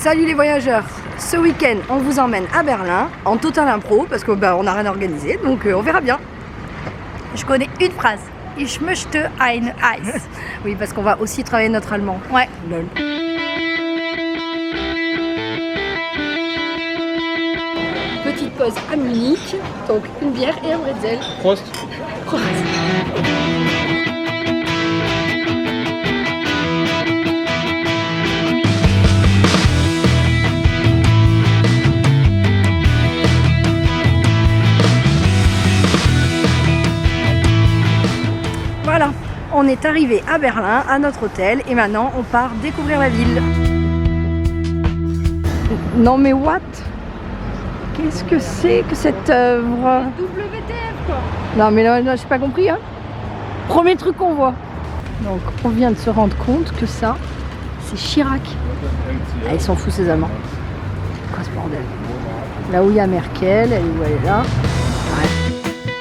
Salut les voyageurs. Ce week-end, on vous emmène à Berlin en total impro parce qu'on n'a rien organisé, donc on verra bien. Je connais une phrase. Ich möchte ein Eis. Oui, parce qu'on va aussi travailler notre allemand. Ouais. Lol. Petite pause à Munich, donc une bière et un bretzel. Prost. Prost. Voilà, on est arrivé à Berlin, à notre hôtel, et maintenant on part découvrir la ville. Non mais what? Qu'est-ce que c'est que cette œuvre? WTF quoi. Non mais là, j'ai pas compris hein. Premier truc qu'on voit. Donc on vient de se rendre compte que ça, c'est Chirac. Ah, ils s'en foutent ces Allemands. C'est quoi ce bordel? Là où il y a Merkel, elle est où elle est là.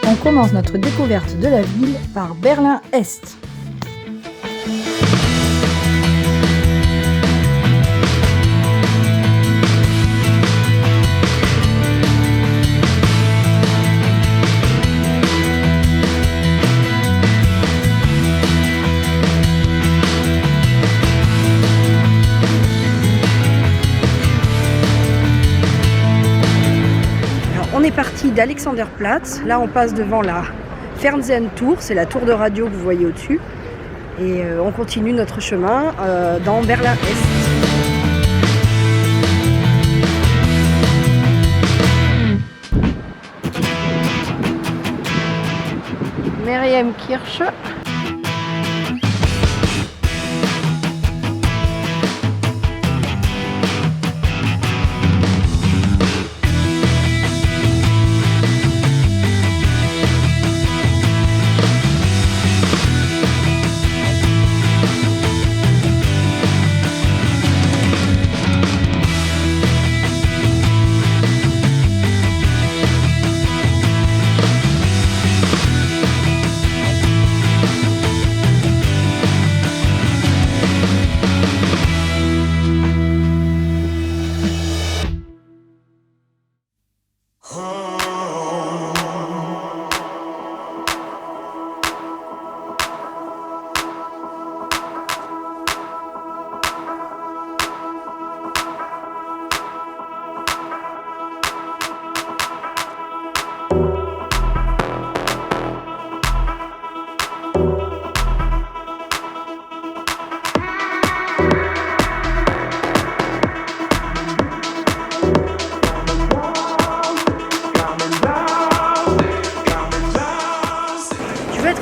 On commence notre découverte de la ville par Berlin-Est. On est parti d'Alexanderplatz, là on passe devant la Fernsehturm, c'est la tour de radio que vous voyez au-dessus, et on continue notre chemin dans Berlin-Est. Mariemkirche.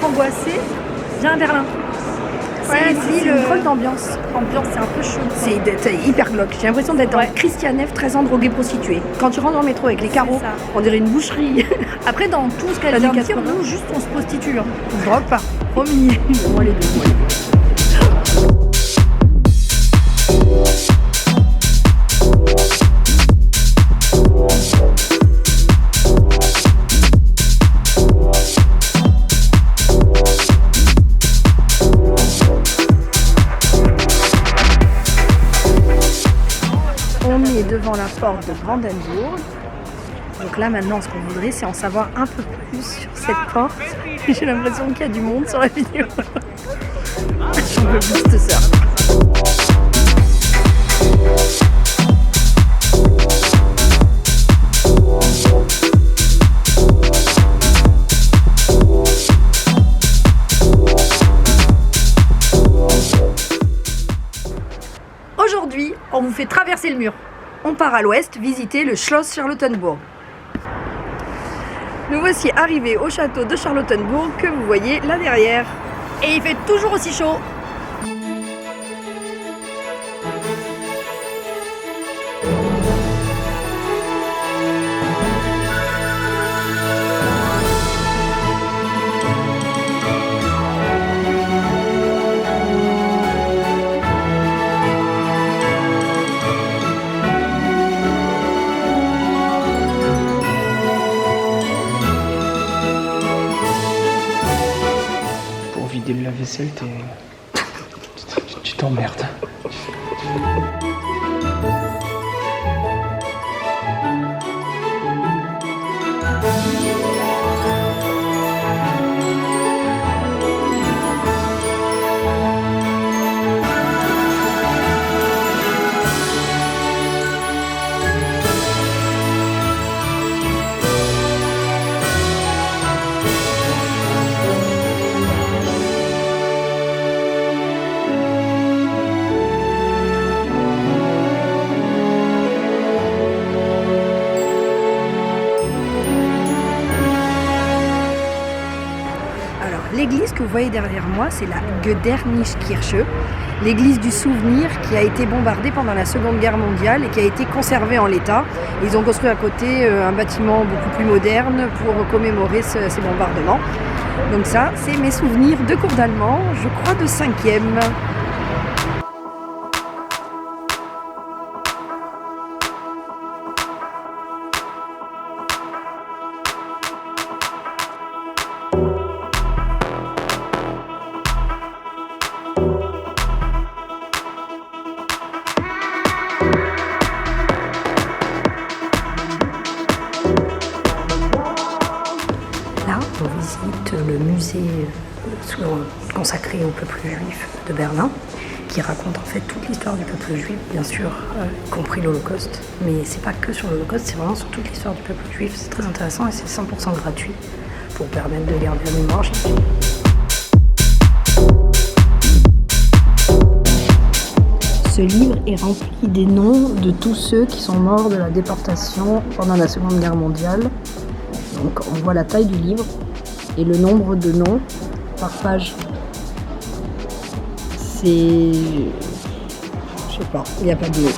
Angoissé, viens à Berlin. Ouais, C'est une drôle d'ambiance. Ambiance, c'est un peu chaud. C'est hyper glauque. J'ai l'impression d'être dans Christianeff, 13 ans droguée prostituée. Quand tu rentres dans le métro avec les carreaux, on dirait une boucherie. Après, dans tout ce qu'elle vient de dire, nous, juste on se prostitue. Hein. On se drogue pas. Promis. Moi les deux. On est devant la porte de Brandenburg. Donc là maintenant ce qu'on voudrait c'est en savoir un peu plus sur cette porte. J'ai l'impression qu'il y a du monde sur la vidéo. J'en veux juste ça. Aujourd'hui, on vous fait traverser le mur. On part à l'ouest visiter le Schloss Charlottenburg. Nous voici arrivés au château de Charlottenburg que vous voyez là derrière. Et il fait toujours aussi chaud. vider la vaisselle, tu t'emmerdes. voyez derrière moi, c'est la Gedernichkirche, l'église du souvenir qui a été bombardée pendant la Seconde Guerre mondiale et qui a été conservée en l'état. Ils ont construit à côté un bâtiment beaucoup plus moderne pour commémorer ces bombardements. Donc ça, c'est mes souvenirs de cours d'allemand, je crois de 5e. On visite le musée consacré au peuple juif de Berlin, qui raconte en fait toute l'histoire du peuple juif, bien sûr, y compris l'Holocauste. Mais c'est pas que sur l'Holocauste, c'est vraiment sur toute l'histoire du peuple juif. C'est très intéressant et c'est 100% gratuit pour permettre de garder la mémoire. Ce livre est rempli des noms de tous ceux qui sont morts de la déportation pendant la Seconde Guerre mondiale. Donc on voit la taille du livre et le nombre de noms par page. C'est... je sais pas, il n'y a pas de mots.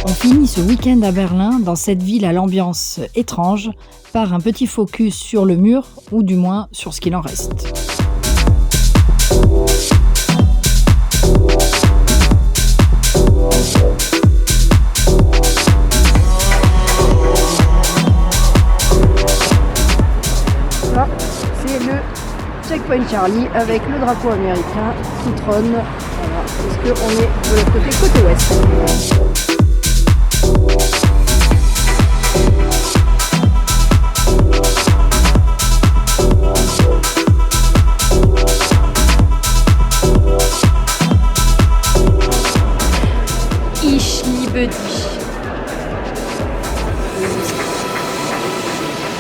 On finit ce week-end à Berlin, dans cette ville à l'ambiance étrange, par un petit focus sur le mur, ou du moins sur ce qu'il en reste. Là, c'est le Checkpoint Charlie avec le drapeau américain qui trône. Voilà, parce qu'on est de l'autre côté ouest.